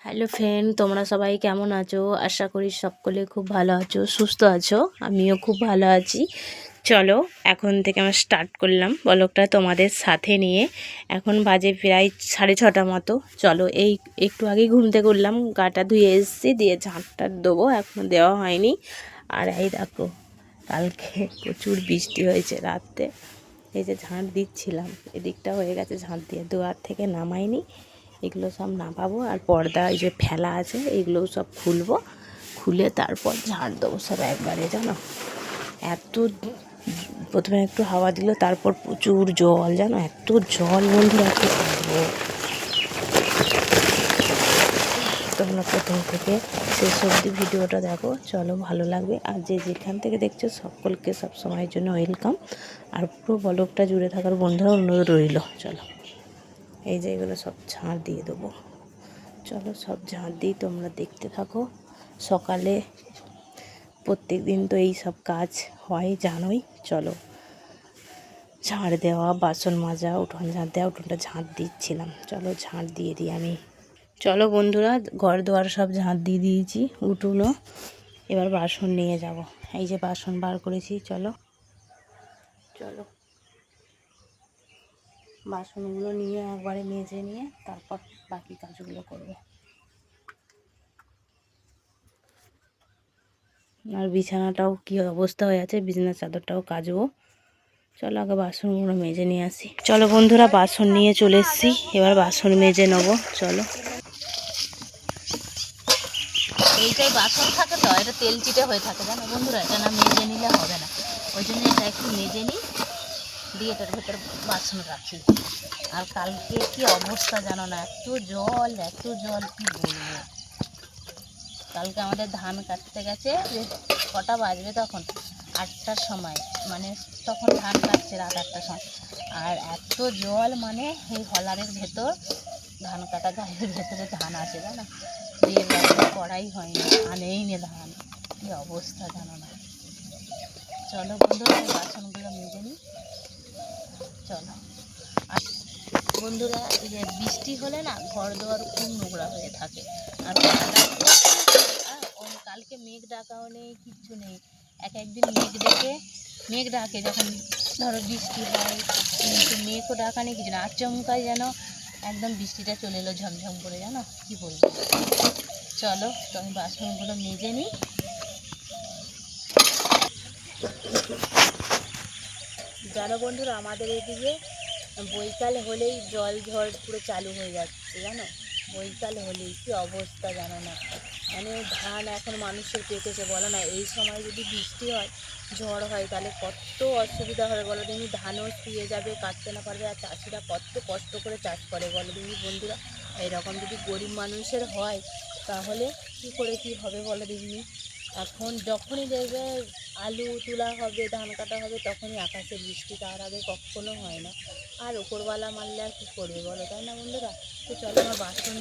Hello friend, তোমরা সবাই কেমন আছো? আশা করি সকলে খুব ভালো আছো, সুস্থ আছো। আমিও খুব ভালো আছি। চলো এখন থেকে আমরা স্টার্ট করলাম ব্লগটা তোমাদের সাথে নিয়ে। এখন বাজে প্রায় 6:30 মতো। চলো এই একটু আগেই ঘুম থেকে উঠলাম, গাটা ধুয়ে এসেছি, দিয়ে ঝাঁটটা দেবো, এখন দেওয়া হয়নি। আর এই দেখো কালকে প্রচুর বৃষ্টি হয়েছে রাতে, এই যে ঝাঁট দিচ্ছিলাম, এদিকটা হয়ে গেছে ঝাঁট দিয়ে, দুয়ার থেকে নামাইনি। এগুলো সব নামাবো, আর পর্দা এই যে ফেলা আছে এগুলোও সব খুলবো, খুলে তারপর ঝাড় দেবো সব একবারে। জানো এত প্রথমে একটু হাওয়া দিল, তারপর প্রচুর জল, জানো এত জল বন্ধুরা, কি বলবো। তোমরা প্রথম থেকে শেষ অবধি ভিডিওটা দেখো, চলো ভালো লাগবে। আর যে যেখান থেকে দেখছো সকলকে সব সময়ের জন্য ওয়েলকাম। আর পুরো ব্লগটা জুড়ে থাকার বন্ধুরা অনুরোধ রইল। চলো এই যে এগুলো সব ঝাড় দিয়ে দেবো, চলো সব ঝাড় দিই, তোমরা দেখতে থাকো। সকালে প্রত্যেক দিন তো এই সব কাজ হয় জানোই। চলো ঝাড় দেওয়া, বাসন মাজা, উঠোন ঝাড় দেওয়া, উঠোনটা ঝাঁট দিচ্ছিলাম, চলো ঝাঁট দিয়ে দিই আমি। চলো বন্ধুরা, ঘর দুয়ার সব ঝাঁট দিয়ে দিয়েছি, উঠোনও। এবার বাসন নিয়ে যাব, এই যে বাসন বার করেছি। চলো চলো বাসনগুলো নিয়ে একবারে মেজে নিয়ে তারপর বাকি কাজগুলো করবো। আর বিছানাটাও কী অবস্থা হয়ে আছে, বিছানার চাদরটাও কাচবো। চলো আগে বাসনগুলো মেজে নিয়ে আসি। চলো বন্ধুরা, বাসন নিয়ে চলে এসেছি, এবার বাসন মেজে নেবো। চলো এইটাই বাসন থাকে তো, এটা তেল চিটে হয়ে থাকে জানো বন্ধুরা, এটা না মেজে নিলে হবে না। ওই জন্য এটা একটু মেজে নিই, দিয়ে এটার ভেতরে বাসন রাখি। আর কালকে কি অবস্থা জানো না, এত জল কি বলবো। কালকে আমাদের ধান কাটতে গেছে, যে কটা বাজবে তখন, 8টার সময়, মানে তখন ধান কাটছে রাত 8টার সময়। আর এত জল, মানে এই হলারের ভেতর, ধান কাটা গায়ের ভেতরে ধান আসে জানো, দিয়ে করাই হয়নি, আনেই নে ধান, কী অবস্থা জানো না। চলো বন্ধুরা বাসনগুলো মেজে নিই, চলো। আর বন্ধুরা এই যে বৃষ্টি হলে না ঘর দুয়ার খুব নোংরা হয়ে থাকে। আর কালকে মেঘ ডাকাও নেই, কিচ্ছু নেই। একদিন মেঘ ডাকে যখন ধরো বৃষ্টি হয়, কিন্তু মেঘও ডাকা নেই, কিছু না, আচমকাই যেন একদম বৃষ্টিটা চলে এলো ঝমঝম করে, জানো কি বলবো। চলো তো আমি বাসনগুলো মেজে নিই। জানো বন্ধুরা, আমাদের এদিকে বৈকাল হলেই জল ঝড় পুরো চালু হয়ে যাচ্ছে, জানো বৈকাল হলেই কি অবস্থা জানো না। মানে ধান এখন মানুষের পেকেছে, বলো না, এই সময় যদি বৃষ্টি হয়, ঝড় হয়, তাহলে কত অসুবিধা হবে বলো দেখি। ধানও শুয়ে যাবে, কাটতে না পারবে, আর চাষিরা কত কষ্ট করে চাষ করে বলো দেখি বন্ধুরা। এরকম যদি গরিব মানুষের হয়, তাহলে কি করে কি হবে বলো দেখি। এখন যখনই দেখবে আলু তোলা হবে, ধান কাটা হবে, তখনই আকাশে বৃষ্টি, তার আগে কখনো হয় না। আর ওপরওয়ালা মারলে আর কী করবে বলো, তাই না বন্ধুরা। তো চলো আমার বাসন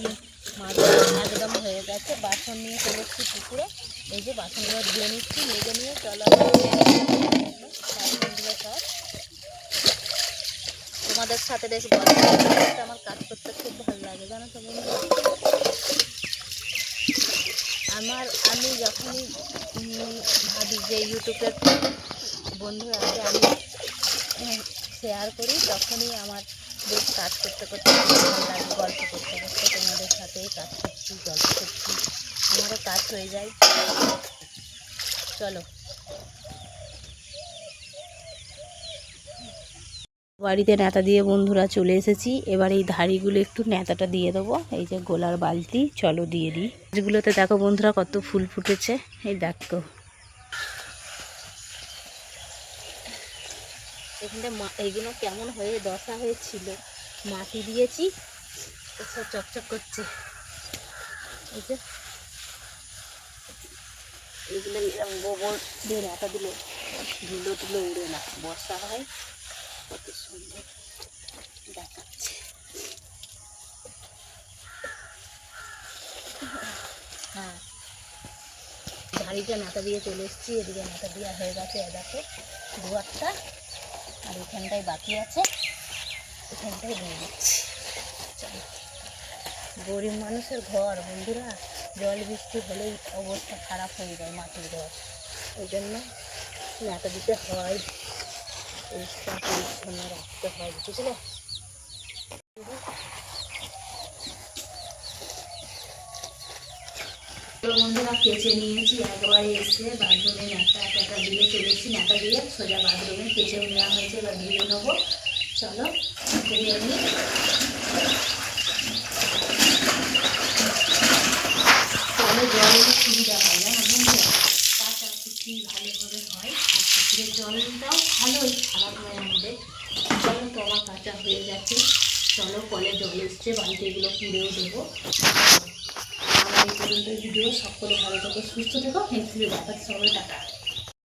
মাজা একদম হয়ে গেছে, বাসন নিয়ে চলে এসেছি পুকুরে। এই যে বাসনগুলো ধুয়ে নিচ্ছি, মেজে নিয়ে চলো বাসনগুলো সব তোমাদের সাথে বেশ গল্প করতে, আমার কাজ করতে খুব ভালো লাগে জানো তো বন্ধুরা। আমি যখনই ভাবি যে ইউটিউবের বন্ধুরা আমি শেয়ার করি, তখনই আমার বেশ কাজ করতে করতে ভালো লাগে, গল্প করতে করতে তোমাদের সাথে কাজ করছি, গল্প করছি, আমারও কাজ হয়ে যায়। চলো বাড়িতে ন্যাতা দিয়ে বন্ধুরা চলে এসেছি, এবার এই ধাড়িগুলো একটু ন্যাতাটা দিয়ে দেবো। এই যে গোলার বালতি, চলো দিয়ে দিই। গাছগুলোতে দেখো বন্ধুরা কত ফুল ফুটেছে, এই দেখো এখানে এইগুলো কেমন হয়ে দশা হয়েছিল, মাটি দিয়েছি, সব চকচক করছে। এই যে এগুলো গোবর দিয়ে ন্যাতা দিলে ধুলো টুলো উড়ে না, বর্ষা হয়, কত সুন্দর দেখাচ্ছে। হ্যাঁ, ঝাড়িটা ন্যাতা দিয়ে চলে এসেছি, এদিকে ন্যাতা দেওয়া হয়ে গেছে, দেখো দুয়ারটা, আর এখানটায় বাকি আছে, এখানটায় দিয়ে দিচ্ছি। চলো গরিব মানুষের ঘর বন্ধুরা, জল বৃষ্টি হলেই অবস্থা খারাপ হয়ে যায় মাটির ঘর। ওই জন্য ন্যাতা দিতে হয়, পরিষ্কার পরিচ্ছন্ন রাখতে হয়, বুঝেছিলে? বন্ধুরা কেচে নিয়েছি একবারে, এসে বাথরুমে ন্যাতা দিয়ে চলেছি, ন্যাতা দিয়ে সোজা বাথরুমে কেচে নেওয়া হয়েছে, এবার ধুয়ে নেবো। চলো ধুয়ে নিই। জলে জলের সুবিধা হয় জানো বন্ধুরা, কাঁচা কুচি ভালোভাবে হয়, আর পুকুরের জলটাও ভালোই, খারাপ নয় আমাদের। চলো তো আমার কাঁচা হয়ে গেছে, চলো কলে জল এসছে, বাড়িতে এগুলো পুড়েও দেবো। আমার এই পর্যন্ত ভিডিও, সকলে ভালো থেকো, সুস্থ থেকো, নেক্সট ভিডিও দেখাচ্ছি, সবাই টাটা।